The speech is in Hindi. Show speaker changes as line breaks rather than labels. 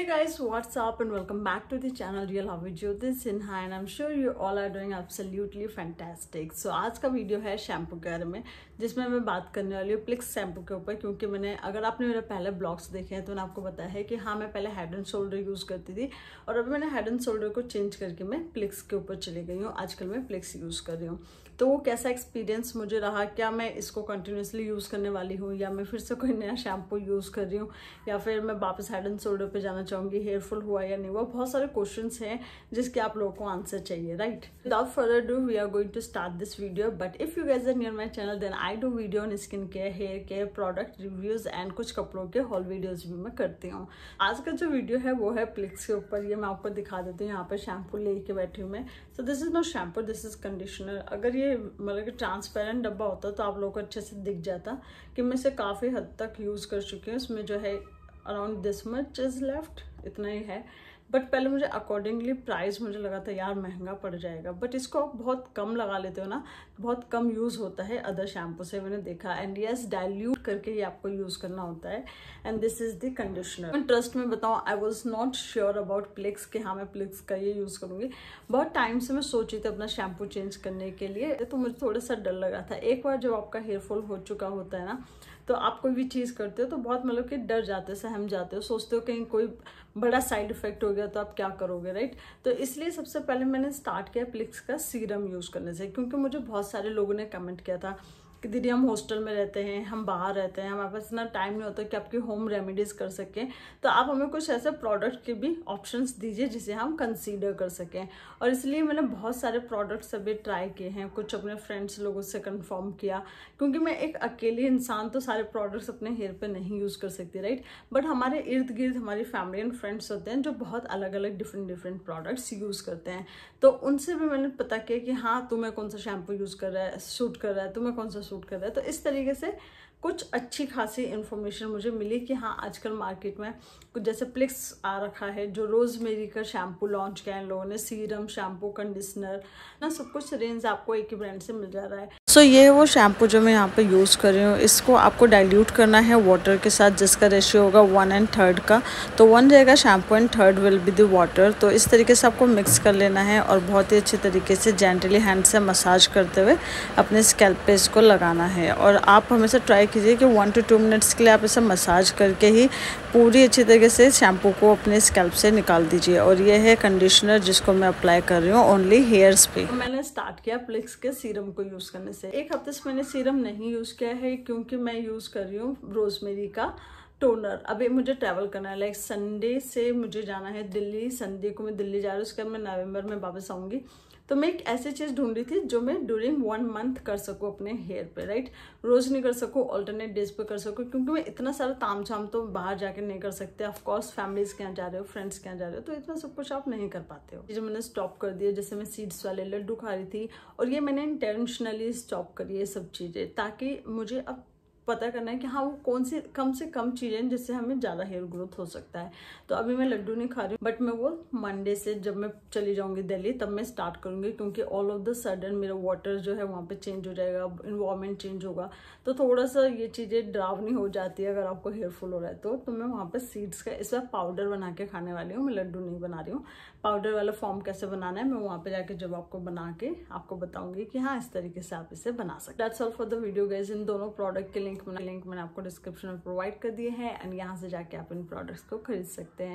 Hey guys, what's up and welcome back to the channel Real How with Jyoti Sinha and I'm sure you all are doing absolutely fantastic. So आज का वीडियो है शैम्पू के बारे में जिसमें मैं बात करने वाली हूँ प्लिक्स शैम्पू के ऊपर, क्योंकि अगर आपने मेरे पहले ब्लॉग्स देखे हैं तो मैंने आपको बताया है कि हाँ मैं पहले हेड एंड शोल्डर यूज़ करती थी और अभी मैंने हेड एंड शोल्डर को चेंज करके मैं प्लिक्स के ऊपर चली गई हूँ। आजकल मैं प्लिक्स यूज़ कर रही हूँ, तो वो कैसा एक्सपीरियंस मुझे रहा, क्या मैं इसको कंटिन्यूसली यूज़ करने वाली हूँ या मैं फिर से कोई नया शैम्पू यूज़ कर रही हूँ या फिर मैं वापस हेड एंड शोल्डर पे जाना चाहूँगी, हेयरफॉल हुआ या नहीं हुआ, बहुत सारे क्वेश्चंस हैं जिसके आप लोगों को आंसर चाहिए, right. Without further do we are going to start this video, but if you guys are new on my channel then I do video on skin care, hair care, product reviews and कुछ कपड़ों के हॉल वीडियोज भी मैं करती हूँ। आज का जो वीडियो है वो है प्लिक्स के ऊपर। ये मैं आपको दिखा देती हूँ, यहाँ पे शैम्पू लेके बैठी हूँ मैं। So this is not shampoo, this is conditioner. अगर ये मतलब कि ट्रांसपेरेंट डब्बा होता तो आप लोगों को अच्छे से दिख जाता कि मैं इसे काफ़ी हद तक यूज़ कर चुकी हूँ। इसमें जो है around this much is left, इतना ही है। बट पहले मुझे अकॉर्डिंगली प्राइस मुझे लगा था यार महंगा पड़ जाएगा, बट इसको आप बहुत कम लगा लेते हो ना, बहुत कम यूज़ होता है अदर शैम्पू से, मैंने देखा। एंड यस, डाइल्यूट करके ये आपको यूज़ करना होता है। And this is the conditioner. मैं ट्रस्ट में बताऊँ, I was not sure about प्लिक्स कि हाँ मैं प्लिक्स का ये यूज़ करूँगी। बहुत टाइम से मैं सोची थी अपना शैम्पू चेंज करने के लिए, तो मुझे थोड़ा सा डर लगा था। एक बार जब आपका हेयरफॉल हो चुका होता है ना, तो आप कोई भी चीज़ करते हो तो बहुत मतलब कि डर जाते हो, सहम जाते हो, सोचते हो कहीं कोई बड़ा साइड इफेक्ट हो गया तो आप क्या करोगे, राइट। तो इसलिए सबसे पहले मैंने स्टार्ट किया प्लिक्स का सीरम यूज़ करने से, क्योंकि मुझे बहुत सारे लोगों ने कमेंट किया था कि दीदी हम हॉस्टल में रहते हैं, हम बाहर रहते हैं, हमारे पास इतना टाइम नहीं होता कि आपकी होम रेमेडीज़ कर सकें, तो आप हमें कुछ ऐसे प्रोडक्ट के भी ऑप्शंस दीजिए जिसे हम कंसीडर कर सकें। और इसलिए मैंने बहुत सारे प्रोडक्ट्स अभी ट्राई किए हैं, कुछ अपने फ्रेंड्स लोगों से कंफर्म किया, क्योंकि मैं एक अकेली इंसान तो सारे प्रोडक्ट्स अपने हेयर पे नहीं यूज़ कर सकती, राइट। बट हमारे इर्द गिर्द हमारी फैमिली एंड फ्रेंड्स होते हैं जो बहुत अलग अलग डिफरेंट प्रोडक्ट्स यूज़ करते हैं, तो उनसे भी मैंने पता किया कि हाँ तुम्हें कौन सा शैम्पू यूज़ कर रहा है, सूट कर रहा है, तुम्हें कौन सा सूट कर रहा है। तो इस तरीके से कुछ अच्छी खासी इन्फॉर्मेशन मुझे मिली कि हाँ आजकल मार्केट में कुछ जैसे प्लिक्स आ रखा है, जो रोजमेरी का शैम्पू लॉन्च किया है इन लोगों ने, सीरम, शैम्पू, कंडीशनर ना, सब कुछ रेंज आपको एक ही ब्रांड से मिल जा रहा है। सो ये है वो शैम्पू जो मैं यहाँ पे यूज़ कर रही हूँ। इसको आपको डाइल्यूट करना है वाटर के साथ, जिसका रेशियो होगा 1/3 का, तो 1 रहेगा shampoo and 1/3 will be the water. तो इस तरीके से आपको मिक्स कर लेना है और बहुत ही अच्छे तरीके से जेंटली हैंड से मसाज करते हुए अपने स्कैल्प पे इसको लगाना है। और आप हमेशा ट्राई कीजिए कि 1 to 2 मिनट्स के लिए आप इसे मसाज करके ही पूरी अच्छी तरीके से शैम्पू को अपने स्कैल्प से निकाल दीजिए। और ये है कंडीशनर जिसको मैं अप्लाई कर रही हूँ ओनली हेयर्स पे। तो मैंने स्टार्ट किया प्लिक्स के सीरम को यूज़ करने से। एक हफ्ते से मैंने सीरम नहीं यूज़ किया है, क्योंकि मैं यूज़ कर रही हूँ रोजमेरी का टोनर। अभी मुझे ट्रैवल करना है, लाइक संडे से मुझे जाना है दिल्ली, संडे को मैं दिल्ली जा रही हूँ, उसके बाद मैं नवंबर में वापस आऊँगी। तो मैं एक ऐसी चीज़ ढूंढ रही थी जो मैं ड्यूरिंग 1 मंथ कर सकूँ अपने हेयर पे, राइट। रोज़ नहीं कर सकूँ, ऑल्टरनेट डेज पे कर सकूँ, क्योंकि मैं इतना सारा ताम झाम तो बाहर जाके नहीं कर सकते। ऑफकोर्स फैमिलीज़ के यहाँ जा रहे हो, फ्रेंड्स के यहाँ जा रहे हो, तो इतना सब कुछ आप नहीं कर पाते हो। जो मैंने स्टॉप कर दिया, जैसे मैं सीड्स वाले लड्डू खा रही थी, और ये मैंने इंटेंशनली स्टॉप करी ये सब चीज़ें, ताकि मुझे अब पता करना है कि हाँ वो कौन सी कम से कम चीज़ें जिससे हमें ज़्यादा हेयर ग्रोथ हो सकता है। तो अभी मैं लड्डू नहीं खा रही हूँ, बट मैं वो मंडे से जब मैं चली जाऊँगी दिल्ली तब मैं स्टार्ट करूँगी, क्योंकि ऑल ऑफ द सडन मेरा वाटर जो है वहाँ पे चेंज हो जाएगा, इन्वायरमेंट चेंज होगा, तो थोड़ा सा ये चीज़ें डरावनी हो जाती है अगर आपको हेयरफॉल हो रहा है तो मैं वहाँ पर सीड्स का इस बार पाउडर बना के खाने वाली हूँ। मैं लड्डू नहीं बना रही हूँ। पाउडर वाला फॉर्म कैसे बनाना है मैं वहाँ पे जाके जब आपको बना के आपको बताऊंगी कि हाँ इस तरीके से आप इसे बना सकते। That's all for the video guys. इन दोनों प्रोडक्ट के लिंक मैंने आपको डिस्क्रिप्शन में प्रोवाइड कर दिए हैं, एंड यहाँ से जाके आप इन प्रोडक्ट्स को खरीद सकते हैं।